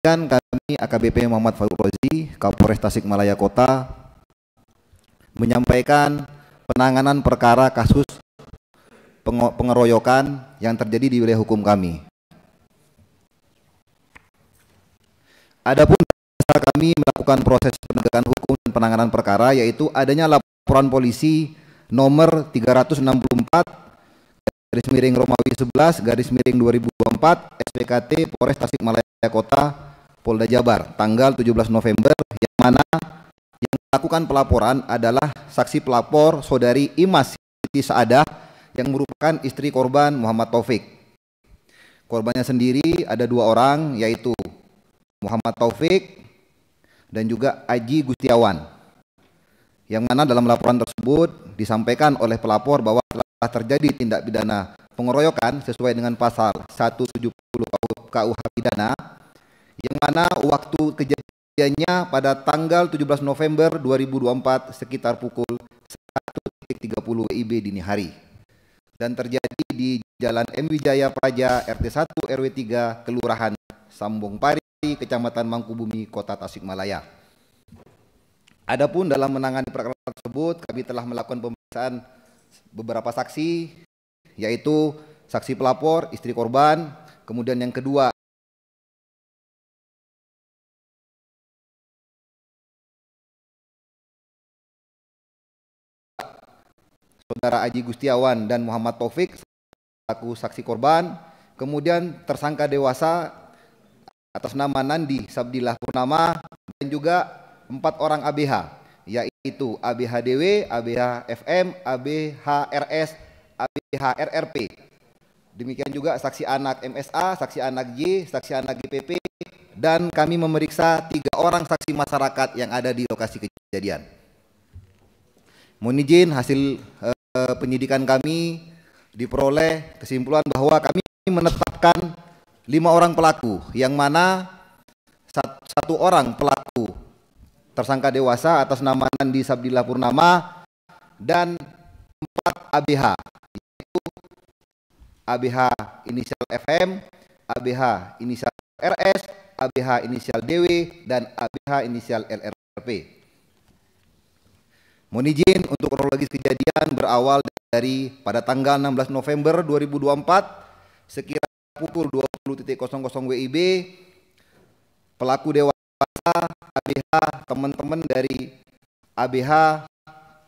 Demikian kami AKBP Muhammad Farouk Rozi, Kapolres Tasikmalaya Kota, menyampaikan penanganan perkara kasus pengeroyokan yang terjadi di wilayah hukum kami. Adapun dasar kami melakukan proses penegakan hukum dan penanganan perkara yaitu adanya laporan polisi nomor 364 garis miring Romawi 11 garis miring 2024 SPKT Polres Tasikmalaya Kota Polda Jabar tanggal 17 November yang mana yang melakukan pelaporan adalah saksi pelapor saudari Imas Siti Saadah yang merupakan istri korban Muhammad Taufik. Korbannya sendiri ada dua orang yaitu Muhammad Taufik dan juga Aji Gustiawan, yang mana dalam laporan tersebut disampaikan oleh pelapor bahwa telah terjadi tindak pidana pengeroyokan sesuai dengan pasal 170 KUH pidana, yang mana waktu kejadiannya pada tanggal 17 November 2024 sekitar pukul 1.30 WIB dini hari dan terjadi di Jalan M Wijaya Praja RT 1 RW 3 Kelurahan Sambong Pari, Kecamatan Mangkubumi, Kota Tasikmalaya. Adapun dalam menangani perkara tersebut, kami telah melakukan pemeriksaan beberapa saksi, yaitu saksi pelapor, istri korban, kemudian yang kedua saudara Aji Gustiawan dan Muhammad Taufik selaku saksi korban, kemudian tersangka dewasa atas nama Nandi Sabdillah Purnama dan juga 4 orang ABH, yaitu ABHDW, ABHFM, ABHRS, ABHRRP. Demikian juga saksi anak MSA, saksi anak J, saksi anak GPP, dan kami memeriksa 3 orang saksi masyarakat yang ada di lokasi kejadian. Mohon izin hasil penyidikan kami diperoleh kesimpulan bahwa kami menetapkan 5 orang pelaku, yang mana 1 orang pelaku tersangka dewasa atas nama Nandi Sabdillah Purnama dan 4 ABH, yaitu ABH inisial FM, ABH inisial RS, ABH inisial DW, dan ABH inisial LRP. Mohon izin untuk kronologis kejadian berawal dari pada tanggal 16 November 2024 sekira pukul 20.00 WIB, pelaku dewasa ABH, teman-teman dari ABH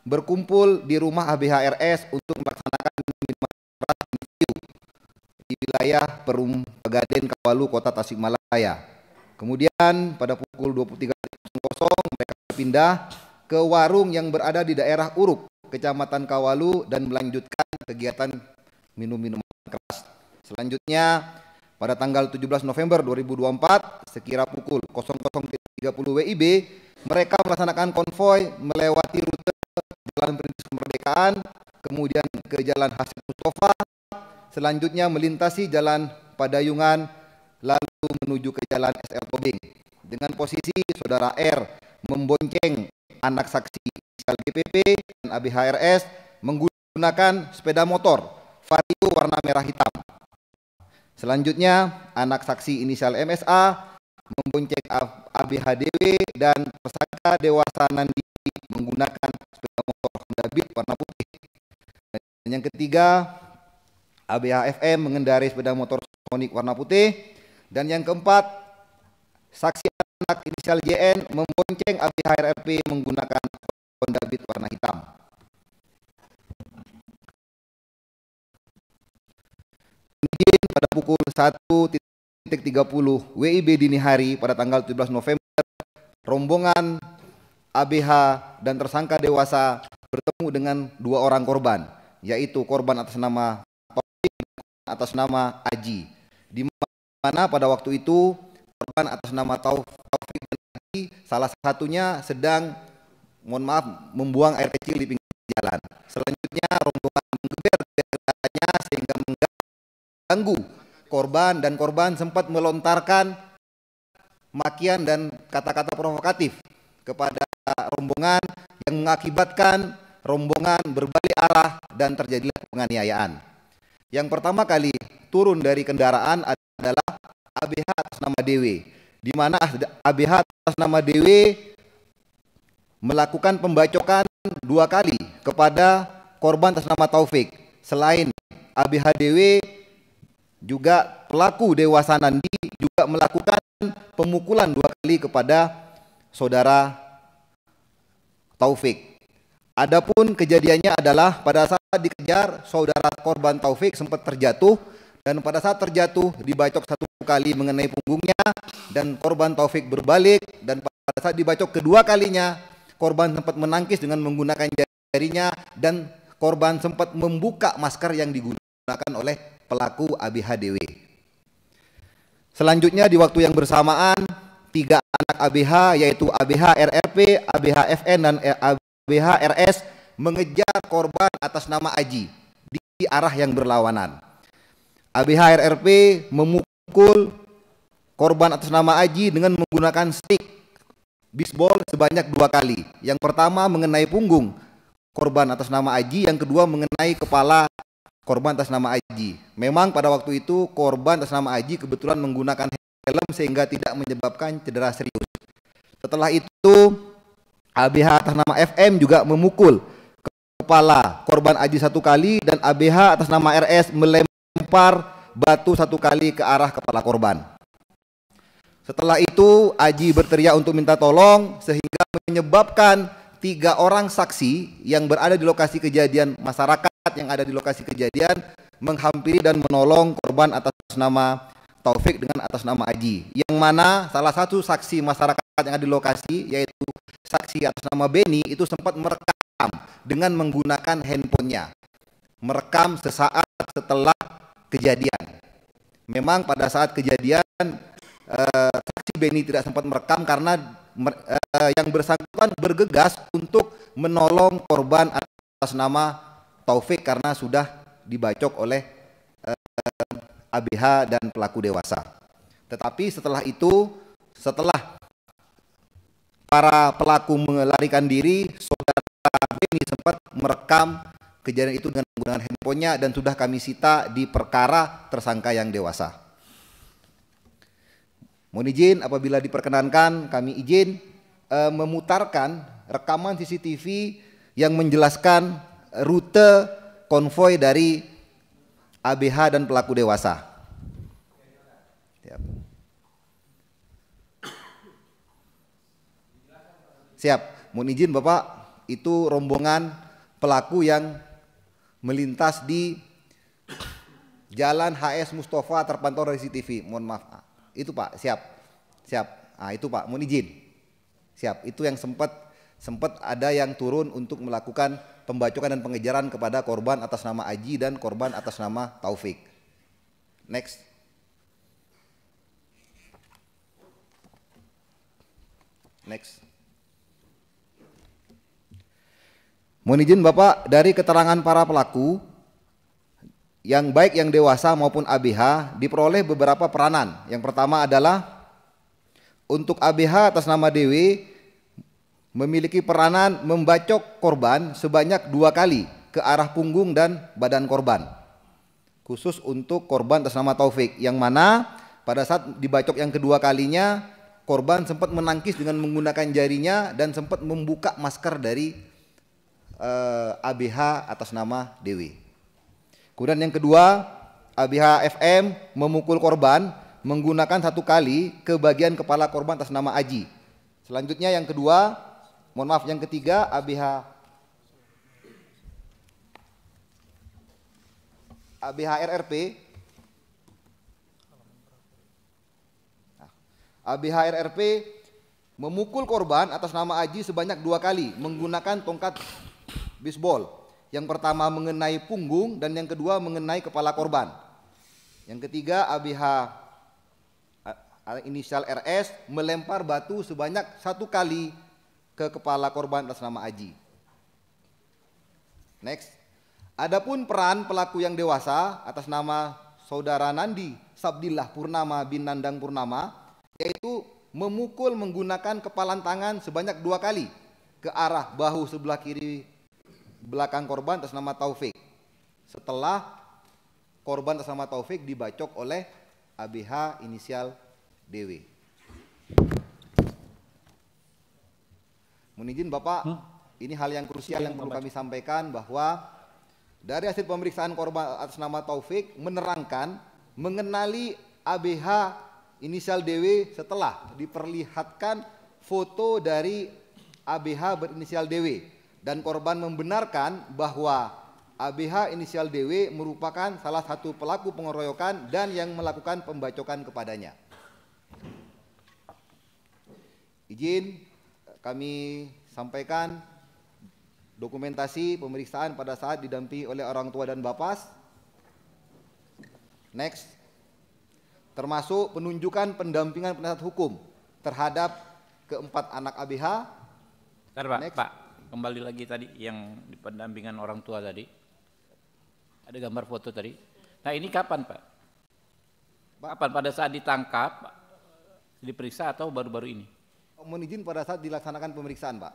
berkumpul di rumah ABH RS untuk melaksanakan minuman keras di wilayah Perum Pegaden Kawalu, Kota Tasikmalaya. Kemudian pada pukul 23.00 mereka pindah ke warung yang berada di daerah Uruk, Kecamatan Kawalu, dan melanjutkan kegiatan minum minuman keras. Selanjutnya pada tanggal 17 November 2024 sekira pukul 00.30 WIB mereka melaksanakan konvoi melewati rute Jalan Perintis Kemerdekaan, kemudian ke Jalan Hasan Mustafa, selanjutnya melintasi Jalan Padayungan lalu menuju ke Jalan SL Tobing dengan posisi saudara R membonceng anak saksi inisial GPP dan ABHRS menggunakan sepeda motor Vario warna merah hitam. Selanjutnya anak saksi inisial MSA membonceng ABHDW dan tersangka dewasa Nandi menggunakan sepeda motor Honda Beat warna putih. Dan yang ketiga ABHFM mengendarai sepeda motor Sonic warna putih. Dan yang keempat saksi anak inisial JN membonceng ABHRP menggunakan Honda Beat warna hitam. Kemudian pada pukul 1.30 WIB dini hari pada tanggal 17 November, rombongan ABH dan tersangka dewasa bertemu dengan 2 orang korban, yaitu korban atas nama Taufik dan atas nama Aji, di mana pada waktu itu korban atas nama Taufik dan Aji salah satunya sedang membuang air kecil di pinggir jalan. Selanjutnya rombongan menggeber kendaraannya sehingga mengganggu korban, dan korban sempat melontarkan makian dan kata-kata provokatif kepada rombongan yang mengakibatkan rombongan berbalik arah dan terjadilah penganiayaan. Yang pertama kali turun dari kendaraan adalah ABH atas nama DW, di mana ABH atas nama DW melakukan pembacokan 2 kali kepada korban atas nama Taufik. Selain ABH DW, juga pelaku dewasa Nandi juga melakukan pemukulan 2 kali kepada saudara Taufik. Adapun kejadiannya adalah pada saat dikejar, saudara korban Taufik sempat terjatuh, dan pada saat terjatuh dibacok 1 kali mengenai punggungnya, dan korban Taufik berbalik, dan pada saat dibacok kedua kalinya korban sempat menangkis dengan menggunakan jarinya, dan korban sempat membuka masker yang digunakan oleh pelaku ABHDW. Selanjutnya di waktu yang bersamaan 3 anak ABH yaitu ABH RRP, ABH FN dan ABH RS mengejar korban atas nama Aji di arah yang berlawanan. ABH RRP memukul korban atas nama Aji dengan menggunakan stick bisbol sebanyak 2 kali. Yang pertama mengenai punggung korban atas nama Aji, yang kedua mengenai kepala korban atas nama Aji. Memang pada waktu itu korban atas nama Aji kebetulan menggunakan helm sehingga tidak menyebabkan cedera serius. Setelah itu ABH atas nama FM juga memukul kepala korban Aji 1 kali, dan ABH atas nama RS melempar batu 1 kali ke arah kepala korban. Setelah itu Aji berteriak untuk minta tolong sehingga menyebabkan 3 orang saksi yang berada di lokasi kejadian, masyarakat yang ada di lokasi kejadian, menghampiri dan menolong korban atas nama Taufik dengan atas nama Aji, yang mana salah satu saksi masyarakat yang ada di lokasi yaitu saksi atas nama Beni itu sempat merekam dengan menggunakan handphonenya, merekam sesaat setelah kejadian. Memang pada saat kejadian saksi Beni tidak sempat merekam karena yang bersangkutan bergegas untuk menolong korban atas nama Taufik karena sudah dibacok oleh ABH dan pelaku dewasa. Tetapi setelah itu, setelah para pelaku melarikan diri, saudara Beni sempat merekam kejadian itu dengan menggunakan handphonenya dan sudah kami sita di perkara tersangka yang dewasa. Mohon izin apabila diperkenankan kami izin memutarkan rekaman CCTV yang menjelaskan rute konvoi dari ABH dan pelaku dewasa. Siap. Mohon izin Bapak, itu rombongan pelaku yang melintas di Jalan HS Mustafa terpantau dari CCTV. Mohon maaf. Itu Pak, siap. Itu Pak, mohon izin. Siap. Itu yang sempat ada yang turun untuk melakukan pembacokan dan pengejaran kepada korban atas nama Aji dan korban atas nama Taufik. Next. Mohon izin Bapak, dari keterangan para pelaku yang baik yang dewasa maupun ABH diperoleh beberapa peranan. Yang pertama adalah untuk ABH atas nama DW memiliki peranan membacok korban sebanyak 2 kali ke arah punggung dan badan korban. Khusus untuk korban atas nama Taufik, yang mana pada saat dibacok yang kedua kalinya korban sempat menangkis dengan menggunakan jarinya dan sempat membuka masker dari ABH atas nama Dewi. Kemudian yang kedua, ABH FM memukul korban menggunakan 1 kali ke bagian kepala korban atas nama Aji. Selanjutnya yang kedua, yang ketiga, ABH RRP memukul korban atas nama Aji sebanyak 2 kali menggunakan tongkat bisbol. Yang pertama mengenai punggung dan yang kedua mengenai kepala korban. Yang ketiga, ABH inisial RS melempar batu sebanyak 1 kali ke kepala korban atas nama Aji. Next. Adapun peran pelaku yang dewasa atas nama saudara Nandi Sabdillah Purnama bin Nandang Purnama, yaitu memukul menggunakan kepalan tangan sebanyak 2 kali ke arah bahu sebelah kiri belakang korban atas nama Taufik, setelah korban atas nama Taufik dibacok oleh ABH inisial DW. Mohon izin Bapak, ini hal yang krusial yang perlu kami sampaikan bahwa dari hasil pemeriksaan korban atas nama Taufik menerangkan mengenali ABH inisial DW setelah diperlihatkan foto dari ABH berinisial DW dan korban membenarkan bahwa ABH inisial DW merupakan salah satu pelaku pengeroyokan dan yang melakukan pembacokan kepadanya. Izin kami sampaikan dokumentasi pemeriksaan pada saat didampingi oleh orang tua dan Bapas. Next, termasuk penunjukan pendampingan penasihat hukum terhadap keempat anak ABH. Bentar, Pak. Next. Pak, kembali lagi tadi yang di pendampingan orang tua tadi. Ada gambar foto tadi. Nah ini kapan Pak? Kapan pada saat ditangkap, diperiksa atau baru-baru ini? Mohon izin pada saat dilaksanakan pemeriksaan Pak.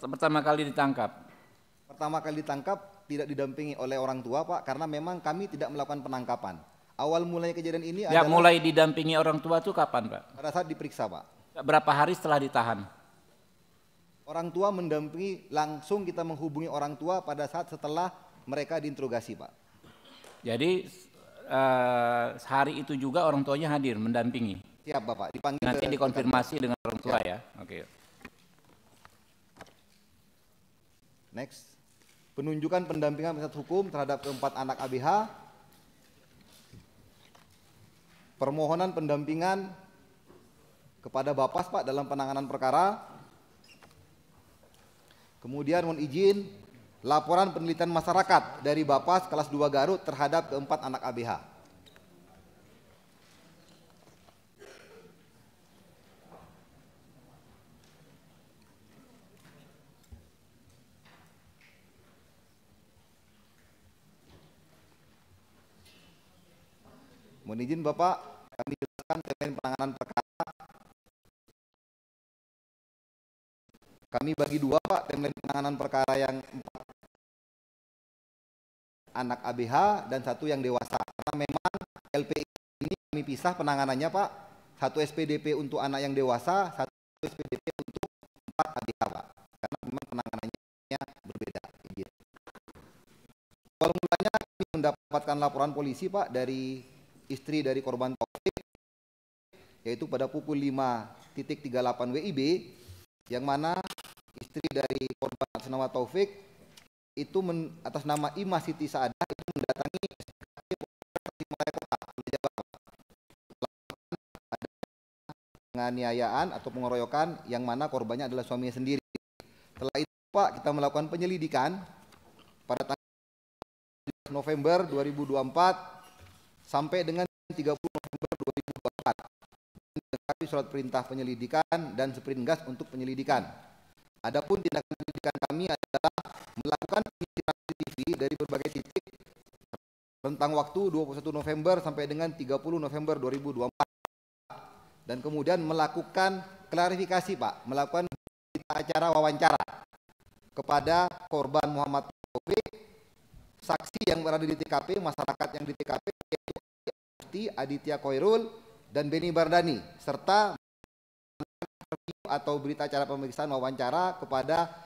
Pertama kali ditangkap? Pertama kali ditangkap tidak didampingi oleh orang tua Pak, karena memang kami tidak melakukan penangkapan. Awal mulai kejadian ini ya, adalah mulai didampingi orang tua itu kapan Pak? Pada saat diperiksa Pak. Berapa hari setelah ditahan? Orang tua mendampingi, langsung kita menghubungi orang tua pada saat setelah mereka diinterogasi Pak. Jadi hari itu juga orang tuanya hadir mendampingi? Siap Bapak, dipanggil. Nanti dikonfirmasi dengan orang tua ya. Oke. Next, penunjukan pendampingan penasihat hukum terhadap keempat anak ABH. Permohonan pendampingan kepada Bapas Pak dalam penanganan perkara. Kemudian mohon izin laporan penelitian masyarakat dari Bapas kelas 2 Garut terhadap keempat anak ABH. Mohon izin Bapak, kami jelaskan terkait penanganan perkara. Kami bagi dua Pak, timeline penanganan perkara yang 4 anak ABH dan 1 yang dewasa. Karena memang LPI ini kami pisah penanganannya Pak. 1 SPDP untuk anak yang dewasa, 1 SPDP untuk 4 ABH Pak. Karena memang penanganannya berbeda. Awal mulanya kami mendapatkan laporan polisi Pak dari istri dari korban Taufik, yaitu pada pukul 5.38 WIB, yang mana istri dari korban atas nama Taufik itu atas nama Ima Siti Saadah itu mendatangi penganiayaan atau pengeroyokan yang mana korbannya adalah suaminya sendiri. Setelah itu Pak, kita melakukan penyelidikan pada tanggal November 2024 sampai dengan 30 November 2024. Dilengkapi surat perintah penyelidikan dan sprintgas untuk penyelidikan. Adapun tindakan penyelidikan kami adalah melakukan penyisiran CCTV dari berbagai titik rentang waktu 21 November sampai dengan 30 November 2024. Dan kemudian melakukan klarifikasi Pak, melakukan acara wawancara kepada korban Muhammad Taufik, saksi yang berada di TKP, masyarakat yang di TKP, yaitu Aditya Koirul dan Beni Bardani, serta atau berita acara pemeriksaan wawancara kepada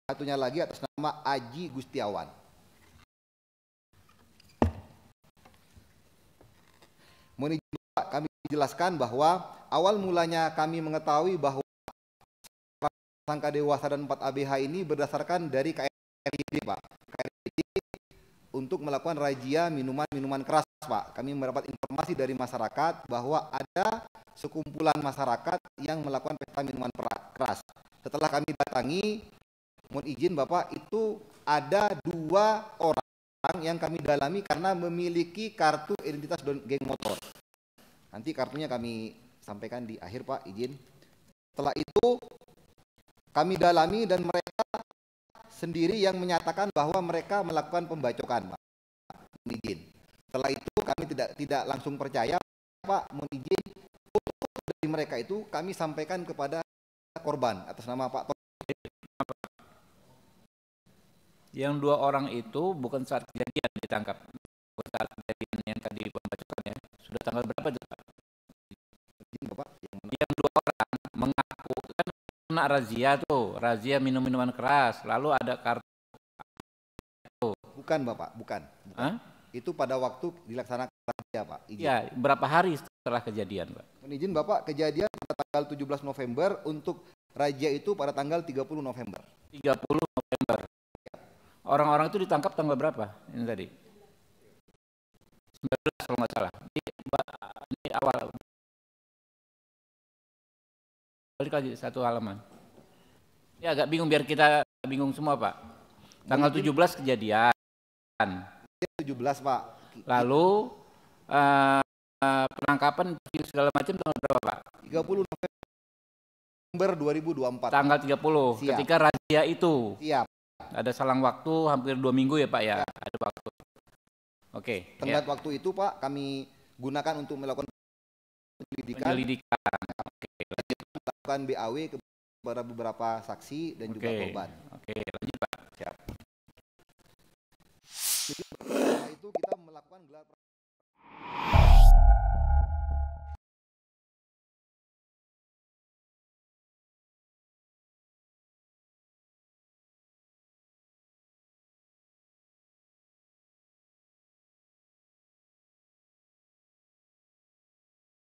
satunya lagi atas nama Aji Gustiawan. Mohon izin Pak, kami jelaskan bahwa awal mulanya kami mengetahui bahwa tersangka dewasa dan 4 ABH ini berdasarkan dari KRID Pak. KRID untuk melakukan razia minuman-minuman keras Pak. Kami mendapat informasi dari masyarakat bahwa ada sekumpulan masyarakat yang melakukan pesta minuman keras. Setelah kami datangi, mohon izin Bapak, itu ada 2 orang yang kami dalami karena memiliki kartu identitas geng motor. Nanti kartunya kami sampaikan di akhir Pak, izin. Setelah itu kami dalami dan mereka sendiri yang menyatakan bahwa mereka melakukan pembacokan Pak. Mohon izin. Setelah itu kami tidak langsung percaya Pak, mohon izin. Foto dari mereka itu kami sampaikan kepada korban atas nama Pak. Yang 2 orang itu bukan saat kejadian ditangkap, bukan saat kejadian yang tadi pembacokannya. Sudah tanggal berapa itu Pak? Bapak, yang 2 orang mengaku kan kena razia tuh, razia minum-minuman keras, lalu ada kartu. Bukan Bapak, bukan. Hah? Itu pada waktu dilaksanakan razia Pak. Ya, berapa hari setelah kejadian Pak? Izin Bapak, kejadian pada tanggal 17 November, untuk razia itu pada tanggal 30 November. 30 November. Orang-orang itu ditangkap tanggal berapa? Ini tadi. 19 kalau nggak salah. Ini awal. Balik lagi satu halaman. Ya agak bingung, biar kita bingung semua Pak. Tanggal 17 kejadian. 17 Pak. Lalu penangkapan segala macam tanggal berapa Pak? 30 November 2024. Tanggal 30. Siap. Ketika razia itu. Siap. Ada selang waktu hampir 2 minggu ya Pak ya. Ada waktu. Oke. Tenggat waktu itu Pak kami gunakan untuk melakukan penyelidikan. Melakukan BAW kepada beberapa saksi dan juga korban. Oke, lanjut Pak. Siap.